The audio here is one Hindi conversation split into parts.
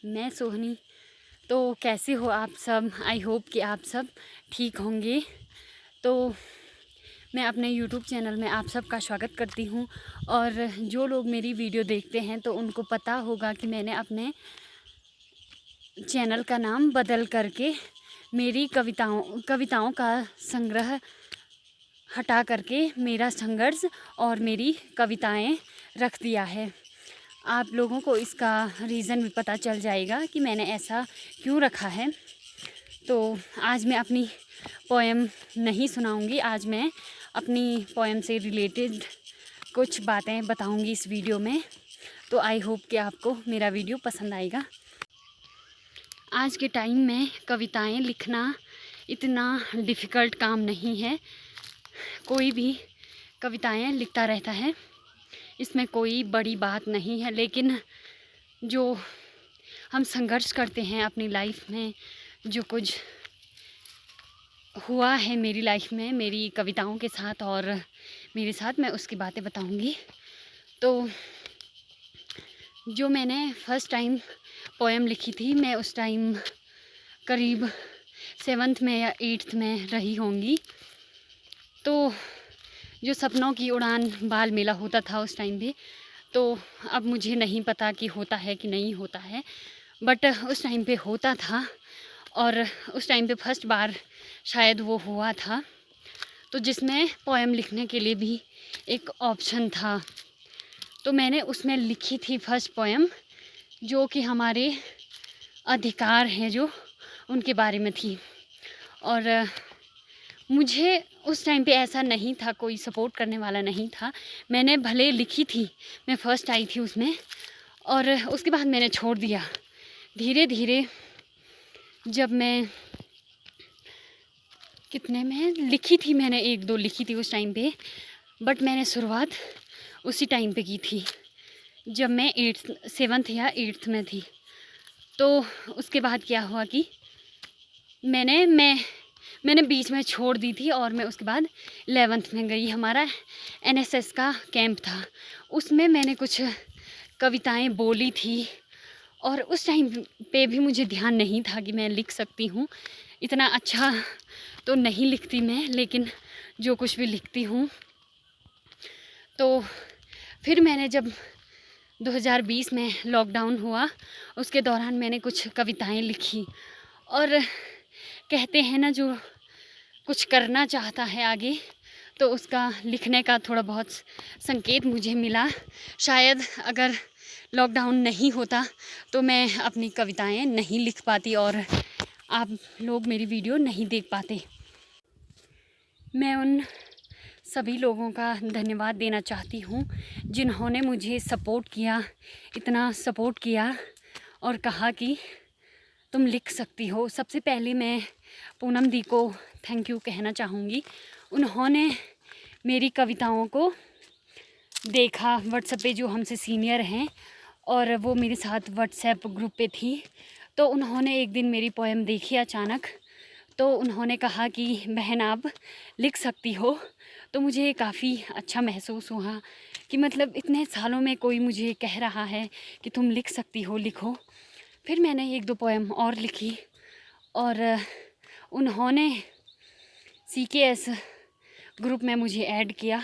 मैं सोहनी। तो कैसे हो आप सब? आई होप कि आप सब ठीक होंगे। तो मैं अपने यूट्यूब चैनल में आप सब का स्वागत करती हूँ। और जो लोग मेरी वीडियो देखते हैं तो उनको पता होगा कि मैंने अपने चैनल का नाम बदल करके मेरी कविताओं का संग्रह हटा करके मेरा संघर्ष और मेरी कविताएं रख दिया है। आप लोगों को इसका रीज़न भी पता चल जाएगा कि मैंने ऐसा क्यों रखा है। तो आज मैं अपनी पोएम नहीं सुनाऊंगी, आज मैं अपनी पोएम से रिलेटेड कुछ बातें बताऊंगी इस वीडियो में। तो आई होप कि आपको मेरा वीडियो पसंद आएगा। आज के टाइम में कविताएं लिखना इतना डिफ़िकल्ट काम नहीं है। कोई भी कविताएं लिखता रहता है, इसमें कोई बड़ी बात नहीं है। लेकिन जो हम संघर्ष करते हैं अपनी लाइफ में, जो कुछ हुआ है मेरी लाइफ में मेरी कविताओं के साथ और मेरे साथ, मैं उसकी बातें बताऊंगी। तो जो मैंने फ़र्स्ट टाइम पोएम लिखी थी, मैं उस टाइम करीब 7th में या 8th में रही होंगी। तो जो सपनों की उड़ान बाल मेला होता था उस टाइम पे, तो अब मुझे नहीं पता कि होता है कि नहीं होता है, बट उस टाइम पे होता था। और उस टाइम पे फर्स्ट बार शायद वो हुआ था, तो जिसमें पोएम लिखने के लिए भी एक ऑप्शन था। तो मैंने उसमें लिखी थी फर्स्ट पोएम, जो कि हमारे अधिकार हैं जो उनके बारे में थी। और मुझे उस टाइम पे ऐसा नहीं था, कोई सपोर्ट करने वाला नहीं था। मैंने भले लिखी थी, मैं फ़र्स्ट आई थी उसमें, और उसके बाद मैंने छोड़ दिया। धीरे धीरे जब मैं कितने में लिखी थी, मैंने 1-2 लिखी थी उस टाइम पे, बट मैंने शुरुआत उसी टाइम पे की थी जब मैं 7th या 8th में थी। तो उसके बाद क्या हुआ कि मैंने बीच में छोड़ दी थी और मैं उसके बाद 11th में गई। हमारा NSS का कैंप था, उसमें मैंने कुछ कविताएं बोली थी। और उस टाइम पे भी मुझे ध्यान नहीं था कि मैं लिख सकती हूँ। इतना अच्छा तो नहीं लिखती मैं, लेकिन जो कुछ भी लिखती हूँ। तो फिर मैंने जब 2020 में लॉकडाउन हुआ, उसके दौरान मैंने कुछ कविताएं लिखी। और कहते हैं ना, जो कुछ करना चाहता है आगे, तो उसका लिखने का थोड़ा बहुत संकेत मुझे मिला। शायद अगर लॉकडाउन नहीं होता तो मैं अपनी कविताएं नहीं लिख पाती और आप लोग मेरी वीडियो नहीं देख पाते। मैं उन सभी लोगों का धन्यवाद देना चाहती हूँ जिन्होंने मुझे सपोर्ट किया, इतना सपोर्ट किया और कहा कि तुम लिख सकती हो। सबसे पहले मैं पूनम दी को थैंक यू कहना चाहूँगी। उन्होंने मेरी कविताओं को देखा व्हाट्सएप पे, जो हमसे सीनियर हैं, और वो मेरे साथ व्हाट्सएप ग्रुप पे थी। तो उन्होंने एक दिन मेरी पोएम देखी अचानक, तो उन्होंने कहा कि बहन आप लिख सकती हो। तो मुझे काफ़ी अच्छा महसूस हुआ कि मतलब इतने सालों में कोई मुझे कह रहा है कि तुम लिख सकती हो, लिखो। फिर मैंने 1-2 पोएम और लिखी और उन्होंने CKS ग्रुप में मुझे ऐड किया।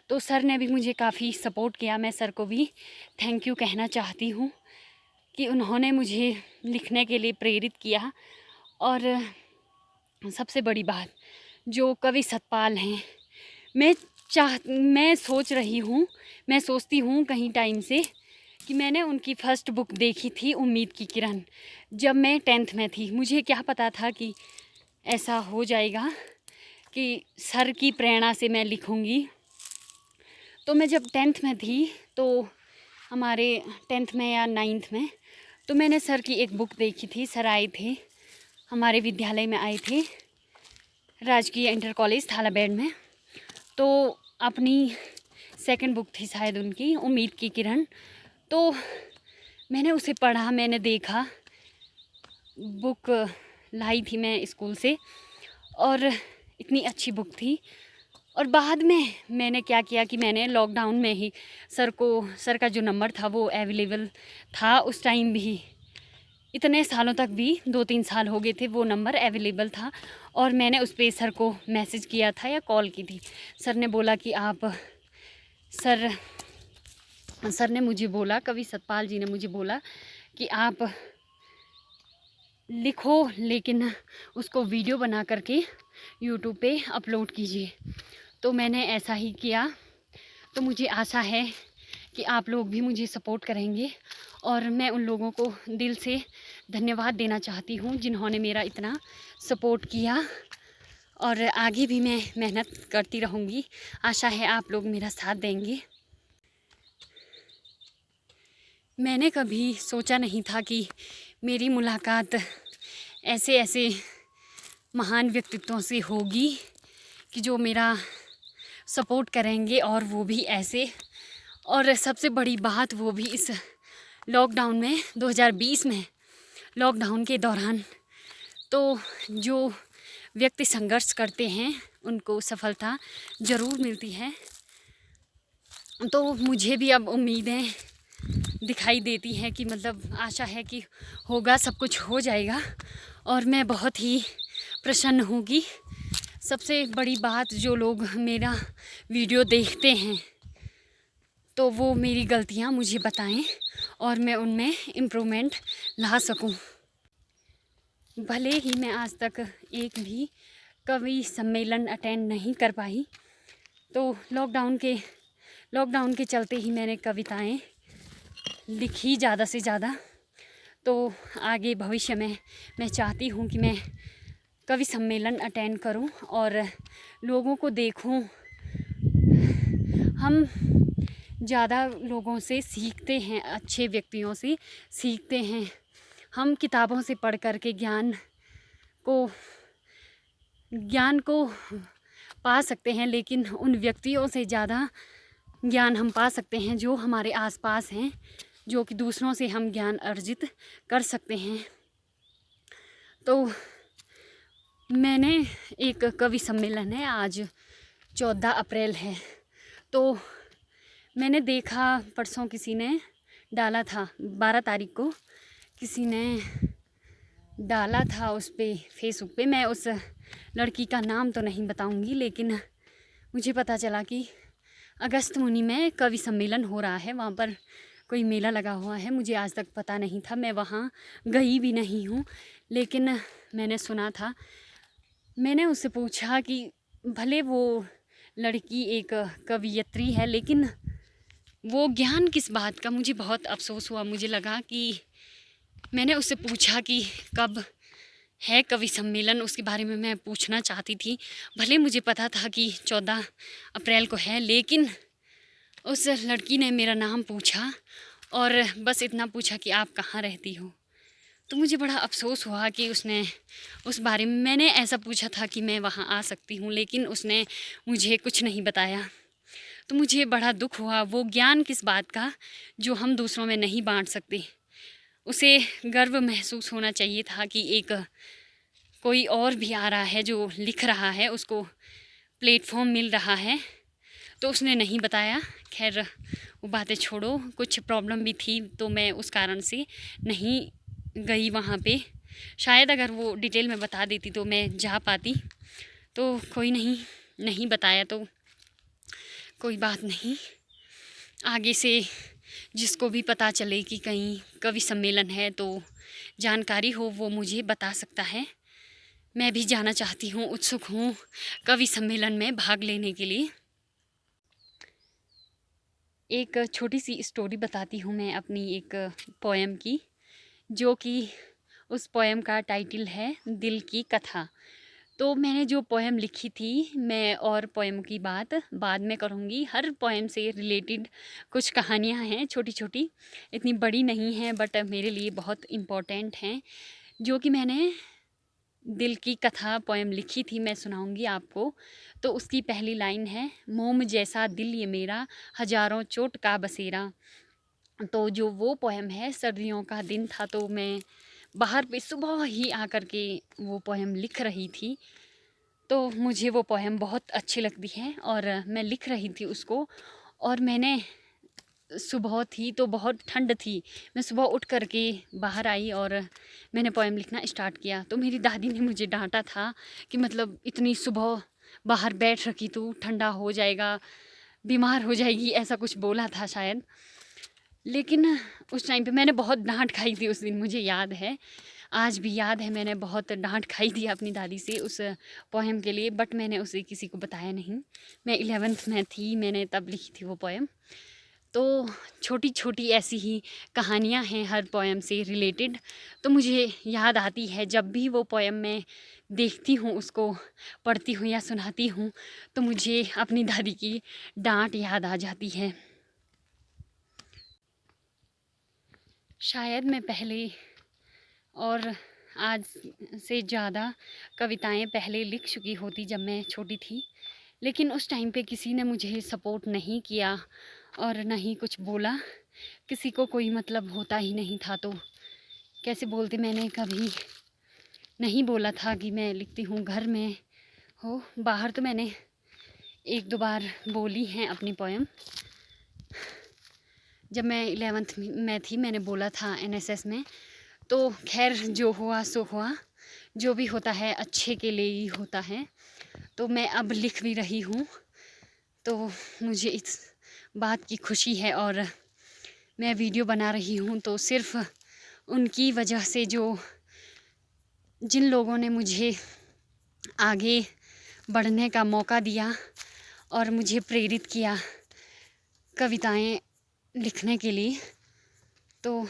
तो सर ने भी मुझे काफ़ी सपोर्ट किया। मैं सर को भी थैंक यू कहना चाहती हूँ कि उन्होंने मुझे लिखने के लिए प्रेरित किया। और सबसे बड़ी बात, जो कवि सतपाल हैं, मैं सोचती हूँ कहीं टाइम से कि मैंने उनकी फ़र्स्ट बुक देखी थी, उम्मीद की किरण, जब मैं 10th में थी। मुझे क्या पता था कि ऐसा हो जाएगा कि सर की प्रेरणा से मैं लिखूँगी। तो मैं जब 10th में थी, तो हमारे 10th में या 9th में, तो मैंने सर की एक बुक देखी थी। सर आए थे, हमारे विद्यालय में आए थे, राजकीय इंटर कॉलेज थालाबेड़ में। तो अपनी सेकंड बुक थी शायद उनकी, उम्मीद की किरण। तो मैंने उसे पढ़ा, मैंने देखा, बुक लाई थी मैं स्कूल से, और इतनी अच्छी बुक थी। और बाद में मैंने क्या किया कि मैंने लॉकडाउन में ही सर का जो नंबर था वो अवेलेबल था उस टाइम भी, इतने सालों तक भी 2-3 साल हो गए थे वो नंबर अवेलेबल था, और मैंने उस पे सर को मैसेज किया था या कॉल की थी। सर ने बोला कि आप सर सर ने मुझे बोला, कवि सतपाल जी ने मुझे बोला कि आप लिखो लेकिन उसको वीडियो बना करके यूट्यूब पे अपलोड कीजिए। तो मैंने ऐसा ही किया। तो मुझे आशा है कि आप लोग भी मुझे सपोर्ट करेंगे, और मैं उन लोगों को दिल से धन्यवाद देना चाहती हूँ जिन्होंने मेरा इतना सपोर्ट किया, और आगे भी मैं मेहनत करती रहूँगी। आशा है आप लोग मेरा साथ देंगे। मैंने कभी सोचा नहीं था कि मेरी मुलाकात ऐसे ऐसे महान व्यक्तित्वों से होगी कि जो मेरा सपोर्ट करेंगे, और वो भी ऐसे। और सबसे बड़ी बात वो भी इस लॉकडाउन में, 2020 में लॉकडाउन के दौरान। तो जो व्यक्ति संघर्ष करते हैं उनको सफलता ज़रूर मिलती है। तो मुझे भी अब उम्मीदें दिखाई देती हैं कि मतलब आशा है कि होगा, सब कुछ हो जाएगा, और मैं बहुत ही प्रसन्न होंगी। सबसे बड़ी बात, जो लोग मेरा वीडियो देखते हैं तो वो मेरी गलतियाँ मुझे बताएं और मैं उनमें इम्प्रूवमेंट ला सकूं। भले ही मैं आज तक एक भी कवि सम्मेलन अटेंड नहीं कर पाई, तो लॉकडाउन के चलते ही मैंने कविताएं लिखी ज़्यादा से ज़्यादा। तो आगे भविष्य में मैं चाहती हूँ कि मैं कवि सम्मेलन अटेंड करूँ और लोगों को देखूँ। हम ज़्यादा लोगों से सीखते हैं, अच्छे व्यक्तियों से सीखते हैं। हम किताबों से पढ़ कर के ज्ञान को पा सकते हैं, लेकिन उन व्यक्तियों से ज़्यादा ज्ञान हम पा सकते हैं जो हमारे आसपास हैं, जो कि दूसरों से हम ज्ञान अर्जित कर सकते हैं। तो मैंने एक कवि सम्मेलन है, आज 14 अप्रैल है, तो मैंने देखा परसों किसी ने डाला था, 12 तारीख को किसी ने डाला था उस पे फेसबुक पे। मैं उस लड़की का नाम तो नहीं बताऊंगी, लेकिन मुझे पता चला कि अगस्त मुनि में कवि सम्मेलन हो रहा है, वहाँ पर कोई मेला लगा हुआ है। मुझे आज तक पता नहीं था, मैं वहाँ गई भी नहीं हूँ, लेकिन मैंने सुना था। मैंने उससे पूछा कि भले वो लड़की एक कवियत्री है, लेकिन वो ज्ञान किस बात का। मुझे बहुत अफसोस हुआ। मुझे लगा कि मैंने उससे पूछा कि कब है कवि सम्मेलन, उसके बारे में मैं पूछना चाहती थी। भले मुझे पता था कि 14 अप्रैल को है, लेकिन उस लड़की ने मेरा नाम पूछा और बस इतना पूछा कि आप कहाँ रहती हो। तो मुझे बड़ा अफसोस हुआ कि उसने उस बारे में, मैंने ऐसा पूछा था कि मैं वहाँ आ सकती हूँ, लेकिन उसने मुझे कुछ नहीं बताया। तो मुझे बड़ा दुख हुआ। वो ज्ञान किस बात का जो हम दूसरों में नहीं बांट सकते। उसे गर्व महसूस होना चाहिए था कि एक कोई और भी आ रहा है जो लिख रहा है, उसको प्लेटफॉर्म मिल रहा है, तो उसने नहीं बताया। खैर वो बातें छोड़ो, कुछ प्रॉब्लम भी थी तो मैं उस कारण से नहीं गई वहाँ पे। शायद अगर वो डिटेल में बता देती तो मैं जा पाती। तो कोई नहीं बताया तो कोई बात नहीं। आगे से जिसको भी पता चले कि कहीं कवि सम्मेलन है तो जानकारी हो, वो मुझे बता सकता है। मैं भी जाना चाहती हूँ, उत्सुक हूँ कवि सम्मेलन में भाग लेने के लिए। एक छोटी सी स्टोरी बताती हूँ मैं अपनी एक पोएम की, जो कि उस पोएम का टाइटल है दिल की कथा। तो मैंने जो पोएम लिखी थी, मैं और पोएम की बात बाद में करूँगी। हर पोएम से रिलेटेड कुछ कहानियाँ हैं छोटी छोटी, इतनी बड़ी नहीं हैं, बट मेरे लिए बहुत इम्पोर्टेंट हैं। जो कि मैंने दिल की कथा पोएम लिखी थी, मैं सुनाऊंगी आपको। तो उसकी पहली लाइन है, मोम जैसा दिल ये मेरा, हजारों चोट का बसेरा। तो जो वो पोएम है, सर्दियों का दिन था, तो मैं बाहर पे सुबह ही आकर के वो पोएम लिख रही थी। तो मुझे वो पोएम बहुत अच्छी लगती है और मैं लिख रही थी उसको। और मैंने सुबह थी तो बहुत ठंड थी। मैं सुबह उठ कर के बाहर आई और मैंने पोएम लिखना स्टार्ट किया। तो मेरी दादी ने मुझे डांटा था कि मतलब इतनी सुबह बाहर बैठ रखी तू, ठंडा हो जाएगा, बीमार हो जाएगी, ऐसा कुछ बोला था शायद। लेकिन उस टाइम पे मैंने बहुत डांट खाई थी उस दिन, मुझे याद है, आज भी याद है। मैंने बहुत डांट खाई थी अपनी दादी से उस पोएम के लिए, बट मैंने उसे किसी को बताया नहीं। मैं 11th में थी, मैंने तब लिखी थी वो पोएम। तो छोटी छोटी ऐसी ही कहानियाँ हैं हर पोएम से रिलेटेड। तो मुझे याद आती है जब भी वो पोएम मैं देखती हूँ, उसको पढ़ती हूँ या सुनाती हूँ, तो मुझे अपनी दादी की डांट याद आ जाती है। शायद मैं पहले और आज से ज़्यादा कविताएं पहले लिख चुकी होती जब मैं छोटी थी, लेकिन उस टाइम पे किसी ने मुझे सपोर्ट नहीं किया और ना ही कुछ बोला। किसी को कोई मतलब होता ही नहीं था तो कैसे बोलते। मैंने कभी नहीं बोला था कि मैं लिखती हूँ, घर में हो, बाहर तो मैंने 1-2 बार बोली हैं अपनी पोएम। जब मैं 11th में थी मैंने बोला था एनएसएस में। तो खैर जो हुआ सो हुआ, जो भी होता है अच्छे के लिए ही होता है। तो मैं अब लिख भी रही हूँ, तो मुझे इस बात की खुशी है। और मैं वीडियो बना रही हूँ तो सिर्फ उनकी वजह से, जो जिन लोगों ने मुझे आगे बढ़ने का मौका दिया और मुझे प्रेरित किया कविताएं लिखने के लिए। तो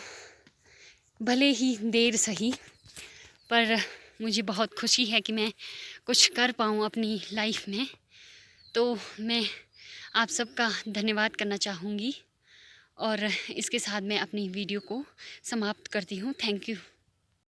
भले ही देर सही, पर मुझे बहुत खुशी है कि मैं कुछ कर पाऊँ अपनी लाइफ में। तो मैं आप सबका धन्यवाद करना चाहूँगी और इसके साथ मैं अपनी वीडियो को समाप्त करती हूँ। Thank you.